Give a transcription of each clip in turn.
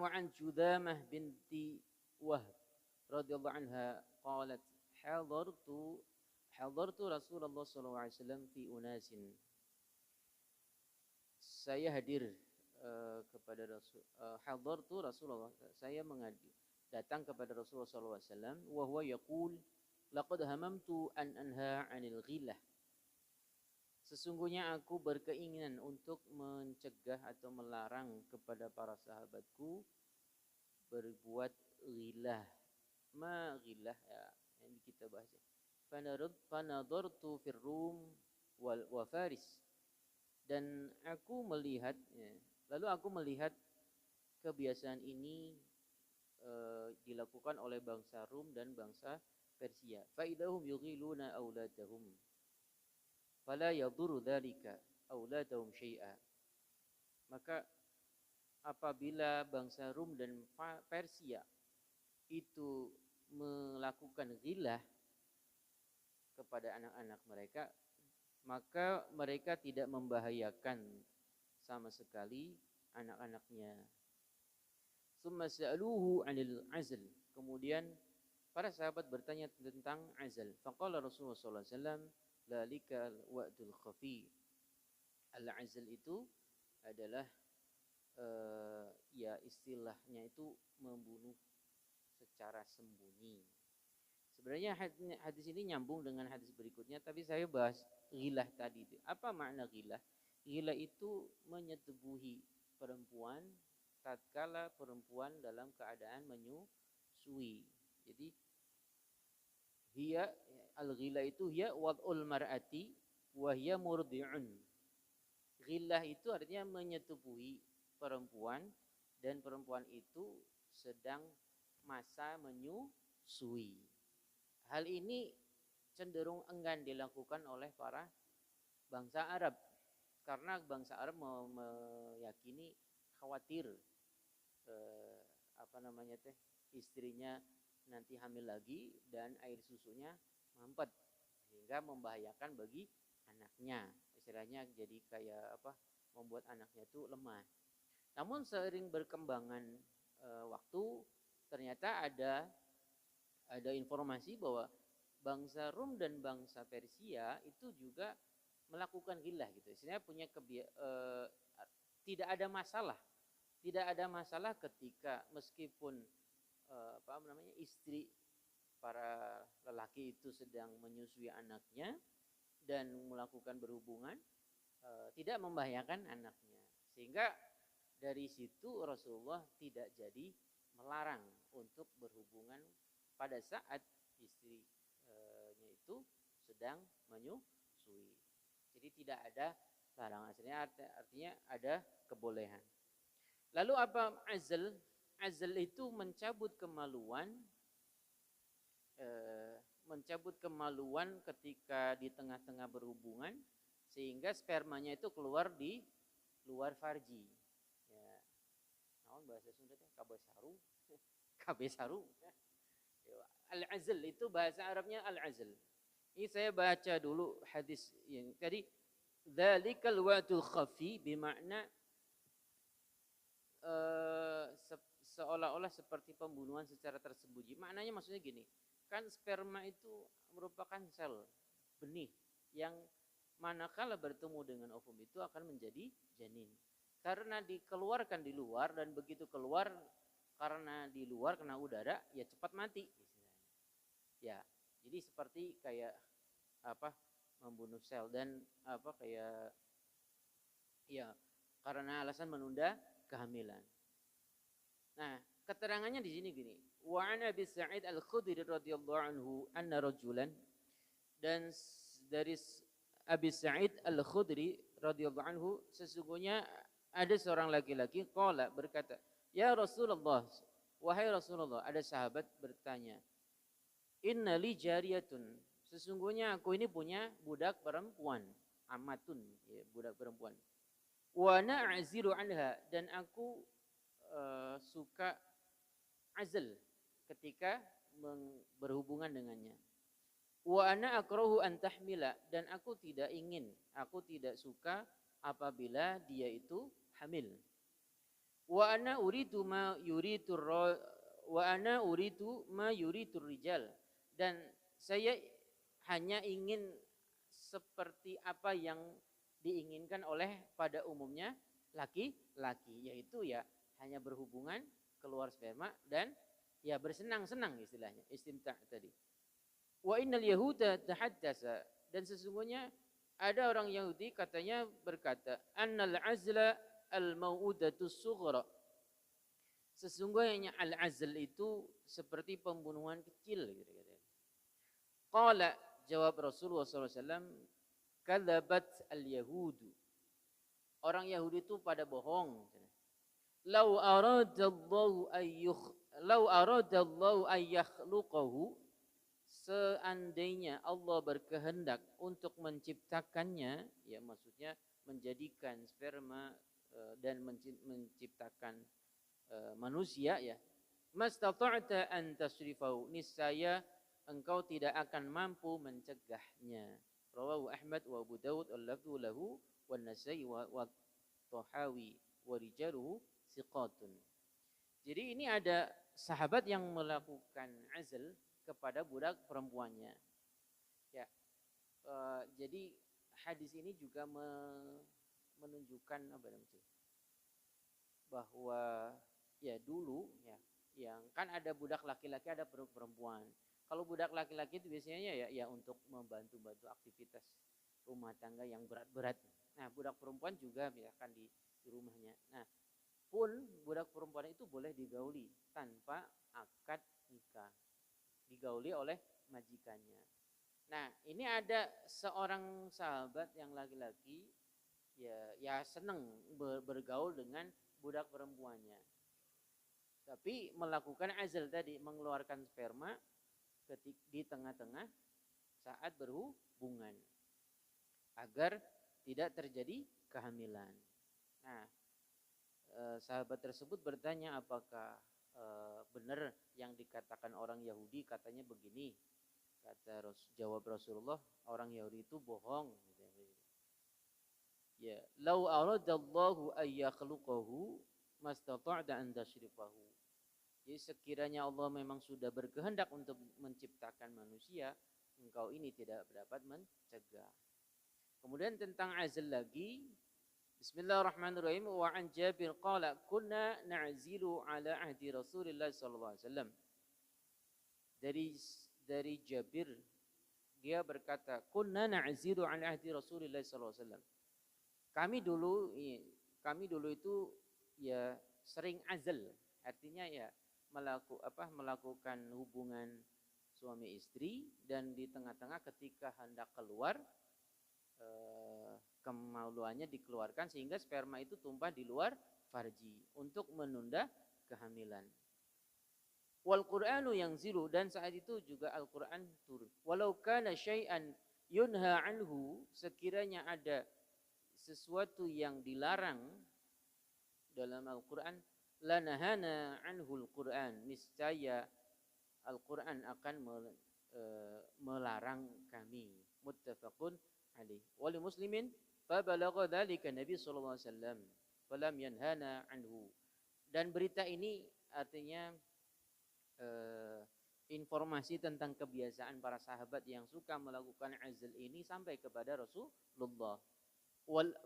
wa an Judamah binti Wahb radhiyallahu anha qalat hadartu Rasulullah sallallahu alaihi wasallam fi unasin. Saya hadir kepada hadartu Rasulullah, saya datang kepada Rasulullah sallallahu alaihi wasallam wa huwa yaqul laqad hamamtu an anha 'anil ghillah. Sesungguhnya aku berkeinginan untuk mencegah atau melarang kepada para sahabatku berbuat ghillah. Ma ghillah ya, yang kita bahas. Fanadartu fir Rum wa Faris. Dan aku melihat lalu aku melihat kebiasaan ini dilakukan oleh bangsa Rum dan bangsa Persia. Fa idahum yughiluna auladahum fala yadurru dzalika auladahum syai'a. Maka apabila bangsa Rum dan Persia itu melakukan ghillah kepada anak-anak mereka, maka mereka tidak membahayakan sama sekali anak-anaknya. Summa sa'aluhu 'anil 'azl. Kemudian para sahabat bertanya tentang azal. Faqala Rasulullah sallallahu alaihi wasallam lalikal wa'dul khafi. Al-azl itu adalah ya istilahnya itu membunuh secara sembunyi. Sebenarnya hadis ini nyambung dengan hadis berikutnya, tapi saya bahas ghilah tadi. Apa makna ghilah? Ghilah itu menyetubuhi perempuan tatkala perempuan dalam keadaan menyusui. Jadi hiya al-ghilah itu hiya wad'ul mar'ati wa hiya murdi'un. Ghilah itu artinya menyetubuhi perempuan dan perempuan itu sedang masa menyusui. Hal ini cenderung enggan dilakukan oleh para bangsa Arab karena bangsa Arab meyakini khawatir istrinya nanti hamil lagi dan air susunya mampet sehingga membahayakan bagi anaknya. Istilahnya jadi kayak membuat anaknya itu lemah. Namun seiring berkembangan waktu ternyata ada informasi bahwa bangsa Rum dan bangsa Persia itu juga melakukan ghilah gitu. Istilahnya punya tidak ada masalah. Tidak ada masalah ketika meskipun istri para lelaki itu sedang menyusui anaknya dan melakukan berhubungan tidak membahayakan anaknya. Sehingga dari situ Rasulullah tidak jadi melarang untuk berhubungan pada saat istrinya itu sedang menyusui. Jadi tidak ada larangan. Artinya ada kebolehan. Lalu apa azl? Azl itu mencabut kemaluan ketika di tengah-tengah berhubungan sehingga spermanya itu keluar di luar farji. Ya. Naon bahasa Sunda teh kabesaru. Kabesaru. Al-azl itu bahasa Arabnya al-azl. Ini saya baca dulu hadis yang tadi dzalikal wa'dul khafi bermakna seolah-olah seperti pembunuhan secara tersembunyi. Maknanya maksudnya gini, kan sperma itu merupakan sel benih yang manakala bertemu dengan ovum itu akan menjadi janin. Karena dikeluarkan di luar dan begitu keluar karena di luar kena udara ya cepat mati istilahnya. Ya, jadi seperti kayak membunuh sel dan karena alasan menunda kehamilan. Nah, keterangannya di sini gini. Wa an Abi Sa'id Al-Khudri radhiyallahu anhu anna rajulan, dan dari Abi Sa'id Al-Khudri radhiyallahu anhu sesungguhnya ada seorang laki-laki qala berkata, "Ya Rasulullah, wahai Rasulullah," ada sahabat bertanya, "Inna li jariyatun," sesungguhnya aku ini punya budak perempuan, amatun, ya, budak perempuan. Wa na'zilu anha, dan aku suka azl ketika berhubungan dengannya. Wa ana akrahu an tahmila, dan aku tidak suka apabila dia itu hamil. Wa ana uridu ma yuridu wa ana uridu ma yuridu rijal, dan saya hanya ingin seperti apa yang diinginkan oleh pada umumnya laki-laki, yaitu ya hanya berhubungan, keluar sperma, dan ya bersenang-senang, istilahnya istimta' tadi. Wa innal yahuda tahaddasa, dan sesungguhnya ada orang Yahudi katanya berkata, annal azla al mau'udatus sughra, sesungguhnya al azl itu seperti pembunuhan kecil gitu katanya. Qala, jawab Rasulullah SAW, kadzabat al yahudu, orang Yahudi itu pada bohong. Lau aradallahu ayyakhluqahu, seandainya Allah berkehendak untuk menciptakannya, ya maksudnya menjadikan sperma dan menciptakan manusia, ya mastata'ta an tasrifahu, niscaya engkau tidak akan mampu mencegahnya. Rawahu Ahmad wa Abu Dawud al-lafdhu lahu wa Nasai wa Tahawi wa rijaluhu siqatun. Jadi ini ada sahabat yang melakukan azl kepada budak perempuannya. Ya, jadi hadis ini juga menunjukkan apa namanya, bahwa ya dulu ya yang kan ada budak laki-laki, ada budak perempuan. Kalau budak laki-laki itu biasanya ya untuk membantu-bantu aktivitas rumah tangga yang berat-berat. Nah, budak perempuan juga biarkan di rumahnya. Nah, pun budak perempuan itu boleh digauli tanpa akad nikah, digauli oleh majikannya. Nah, ini ada seorang sahabat yang laki-laki ya senang bergaul dengan budak perempuannya, tapi melakukan azl tadi, mengeluarkan sperma di tengah-tengah saat berhubungan agar tidak terjadi kehamilan. Nah, sahabat tersebut bertanya, apakah benar yang dikatakan orang Yahudi, katanya begini. Kata jawab Rasulullah, orang Yahudi itu bohong. Ya, lau aradallahu ayyakhluqahu mastata'ta an tashrifahu. Jadi sekiranya Allah memang sudah berkehendak untuk menciptakan manusia, engkau ini tidak dapat mencegah. Kemudian tentang azl lagi, Bismillahirrahmanirrahim. Wa an Jabir qala kunna na'zilu ala ahdi Rasulillah sallallahu alaihi wasallam. Dari Jabir, dia berkata, kunna na'zilu ala ahdi Rasulillah sallallahu alaihi wasallam. Kami dulu itu ya sering azl, artinya ya melakukan hubungan suami istri, dan di tengah-tengah ketika hendak keluar kemaluannya dikeluarkan sehingga sperma itu tumpah di luar farji untuk menunda kehamilan. Wal Qur'anu yanzilu, dan saat itu juga Al-Qur'an turun. Walau kana syai'an yunha anhu, sekiranya ada sesuatu yang dilarang dalam Al-Qur'an, lanahana anhul Qur'an, niscaya Al-Qur'an akan melarang kami. Muttafaqun alaih. Wali muslimin fabalagha dzalika Nabi sallallahu alaihi wasallam falam yanhana anhu. Dan berita ini artinya informasi tentang kebiasaan para sahabat yang suka melakukan azl ini sampai kepada Rasulullah.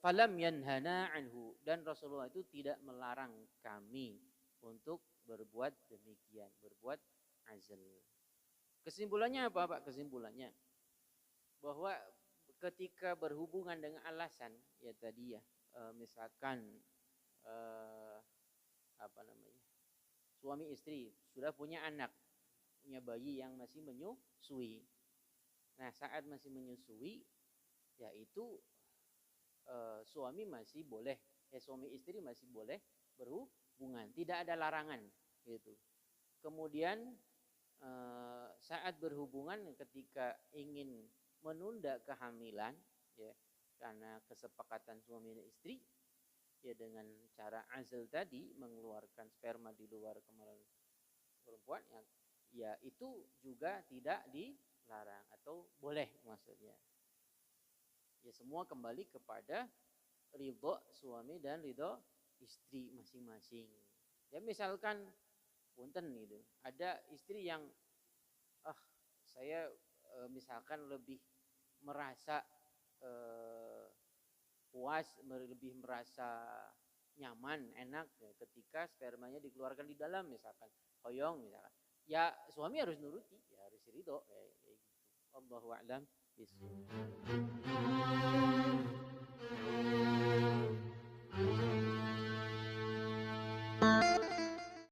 Falam yanhana anhu, dan Rasulullah itu tidak melarang kami untuk berbuat demikian, berbuat azl. Kesimpulannya apa, Pak? Kesimpulannya bahwa ketika berhubungan dengan alasan ya tadi ya, misalkan suami istri sudah punya anak, punya bayi yang masih menyusui. Nah, saat masih menyusui, ya itu suami istri masih boleh berhubungan, tidak ada larangan gitu. Kemudian saat berhubungan ketika ingin menunda kehamilan, ya karena kesepakatan suami dan istri, ya dengan cara azl tadi, mengeluarkan sperma di luar kemaluan perempuan, ya itu juga tidak dilarang atau boleh maksudnya. Ya semua kembali kepada ridho suami dan ridho istri masing-masing. Ya misalkan punten gitu, ada istri yang saya misalkan lebih merasa puas, lebih merasa nyaman, enak ya, ketika spermanya dikeluarkan di dalam misalkan, hoyong misalkan. Ya suami harus nuruti, ya harus ridho kayak gitu. Allahu a'lam bishawab.